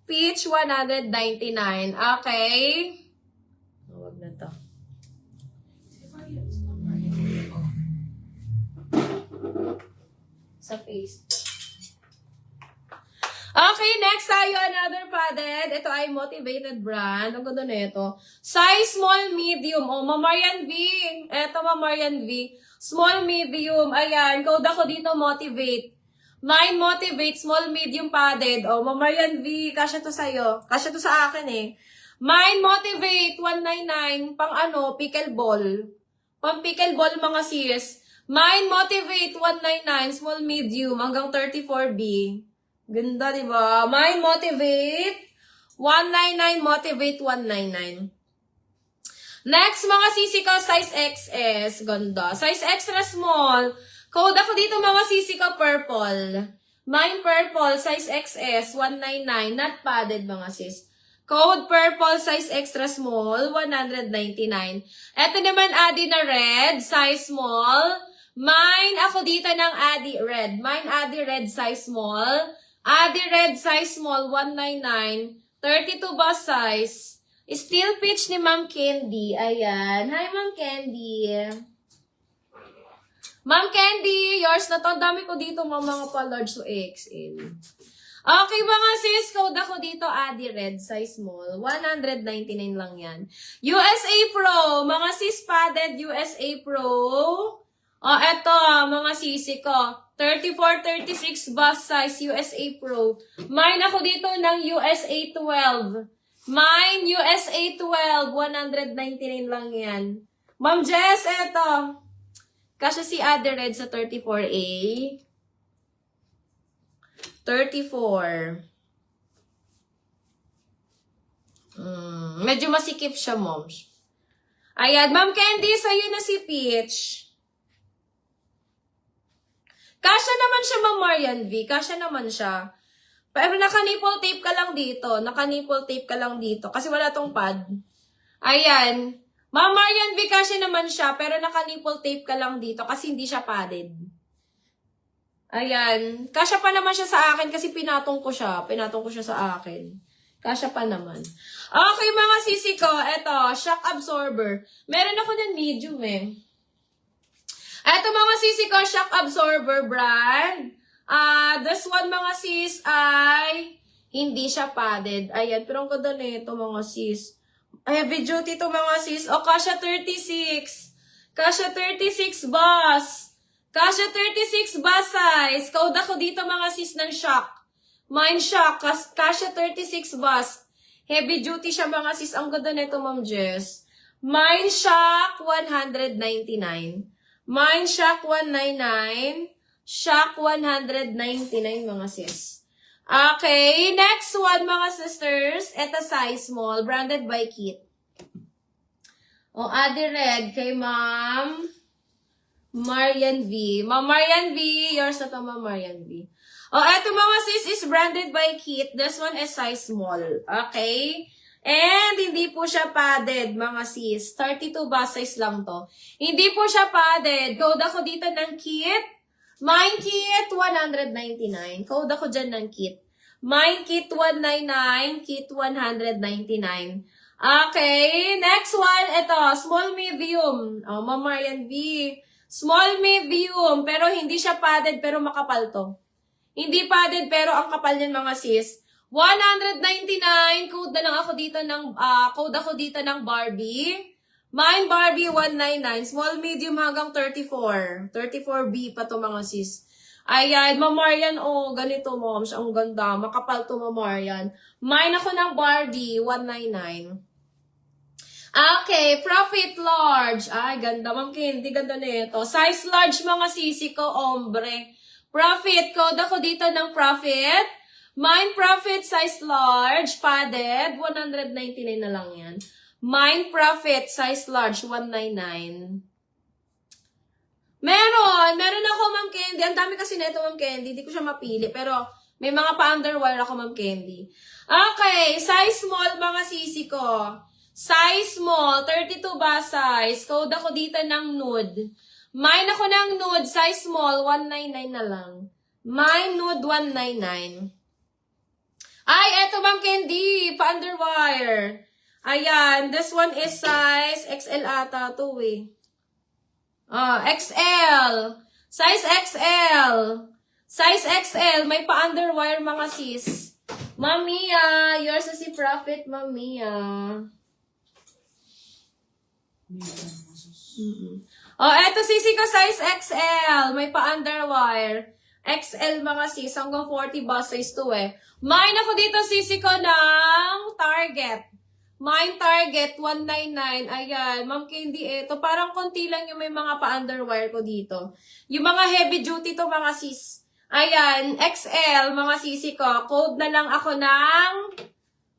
Peach, 199. Okay? Huwag na to. Sa face. Okay, next tayo, another padded. Ito ay motivated brand. Ang ganda na ito. Size small, medium. O, Mamarian V. Ito, Mamarian V. Small, medium. Ayan, code ako dito, motivate. Mine, motivate, small, medium padded. O, Mamarian V. Kasya to sa'yo. Kasya to sa akin eh. Mine, motivate, 199. Pang ano, pickleball. Pang pickleball, mga sis. Mine, motivate, 199. Small, medium. Hanggang 34B. Ganda, di ba? Mine, motivate, 199, motivate, 199. Next, mga sisi ko, size XS. Ganda. Size extra small. Code ako dito, mga sisi ko, purple. Mine, purple, size XS, 199. Not padded, mga sis. Code purple, size extra small, 199. Ito naman, Adi na red, size small. Mine, ako dito ng Adi red. Mine, Adi red, size small. Adi red, size small, 199. 32 bust size. Steel peach ni Ma'am Candy. Ayan. Hi, Ma'am Candy. Ma'am Candy, yours na to. Dami ko dito mga pa-large to XL. Okay, mga sis, code ako dito, Adi red, size small. 199 lang yan. USA Pro. Mga sis padded USA Pro. O, eto, mga sisi ko. 34-36 bust size USA Pro. Mine ako dito ng USA 12. Mine USA 12. 199 lang yan. Ma'am Jess, eto. Kasya si Adi Red sa 34A. 34. Medyo masikip siya, moms. Ayan, Ma'am Candy, sa'yo na si Peach. Kasya naman siya, Ma'am Marian V. Kasya naman siya. Pero naka-nipple tape ka lang dito. Naka-nipple tape ka lang dito. Kasi wala tong pad. Ayan. Ma'am Marian V, kasya naman siya. Pero naka-nipple tape ka lang dito. Kasi hindi siya padded. Ayan. Kasya pa naman siya sa akin kasi pinatong ko siya. Pinatong ko siya sa akin. Kasya pa naman. Okay, mga sisi ko. Eto, shock absorber. Meron ako din medium eh. Eto mga sisi ko, shock absorber brand. This one mga sis ay hindi siya padded. Ayan, pero ang ganda nito mga sis. Heavy duty to mga sis. O, kasya 36. Kasya 36 bus. Kasya 36 bus size. Code ako dito mga sis ng shock. Mine shock. Kasya 36 bus. Heavy duty siya mga sis. Ang ganda nito, Ma'am Jess. Mine shock 199. Mine shock 199. Shock 199 mga sis. Okay, next one mga sisters. Ito size small, branded by Kit. O, Adi Red kay Ma'am Marian V. Ma'am Marian V, yours na to, Ma'am Marian V. O, eto mga sis is branded by Kit. This one is size small. Okay? And hindi po siya padded, mga sis. 32 bust size lang to. Hindi po siya padded. Code ako dito ng Kit. Mine Kit, 199. Code ako dyan ng Kit. Mine Kit, 199. Kit, 199. Okay. Next one, ito. Small medium. Oh, Ma'am Marian V. Small medium. Pero hindi siya padded, pero makapal to. Hindi padded, pero ang kapal niyan, mga sis. 199. Code na lang ako dito ng, code ako dito ng Barbie. Mine Barbie, 199. Small, medium hanggang 34. 34B pa to mga sis. Ayan, Mamarian, oh, ganito moms. Ang ganda. Makapal to Mamarian. Mine ako ng Barbie, 199. Okay, Profit Large. Ay, ganda. Ma'am Candy, ganda nito. Size large mga sisi ko, ombre. Profit, code ako dito ng Profit. Mine Profit, size large, padded, 199 na lang yan. Mine Profit, size large, 199. Meron ako, Ma'am Candy. Ang dami kasi nito, Ma'am Candy. Hindi ko siya mapili, pero may mga pa-underwire ako, Ma'am Candy. Okay, size small, mga sisi ko. Size small, 32 ba size? Code ako dito ng nude. Mine ako ng nude, size small, 199 na lang. Mine nude, 199. Ay, eto Ma'am Candy, pa-underwire. Ayan, this one is size XL ata to eh. XL. Size XL. Size XL, may pa-underwire mga sis. Ma'am Mia, yours is si Profit, Ma'am Mia. Eto sisi ko, size XL. May pa-underwire. XL mga sis, hanggang 40 bus size to eh. Mine ako dito sisi ko ng Target. Mine Target 199. Ayan, Ma'am Candy, eto parang konti lang yung may mga pa-underwire ko dito. Yung mga heavy duty to mga sis. Ayan, XL mga sisi ko. Code na lang ako ng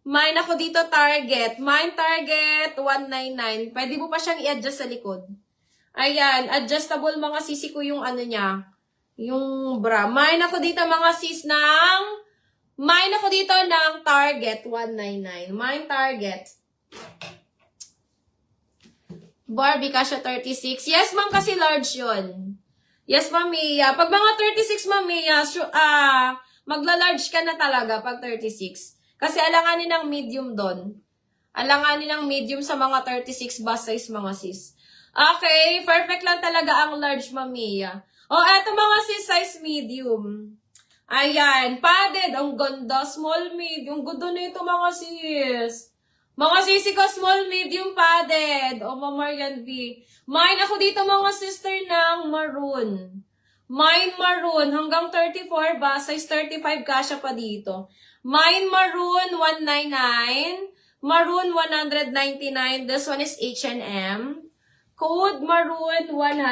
mine ako dito Target. Mine Target 199. Pwede mo pa siyang i-adjust sa likod. Ayan, adjustable mga sisi ko yung ano niya. Yung bra. Mine ako dito mga sis ng Target 199. Mine Target. Barbie kasha 36. Yes, ma'am, kasi large yun. Yes, Ma'am Mia. Pag mga 36, Ma'am Mia, magla-large ka na talaga pag 36. Kasi alanganin ng medium doon. Alanganin ng medium sa mga 36 bust size mga sis. Okay, perfect lang talaga ang large, Ma'am Mia. Eto mga sis, size medium. Ayan, padded. Ang ganda. Small, medium. Ganda nito mga sis. Mga sisi ko, small, medium, padded. Ma'am Marian V. Mine ako dito mga sister ng maroon. Mine maroon. Hanggang 34 ba? Size 35 kasya pa dito. Mine maroon 199. Maroon 199. This one is H&M. Code maroon 100.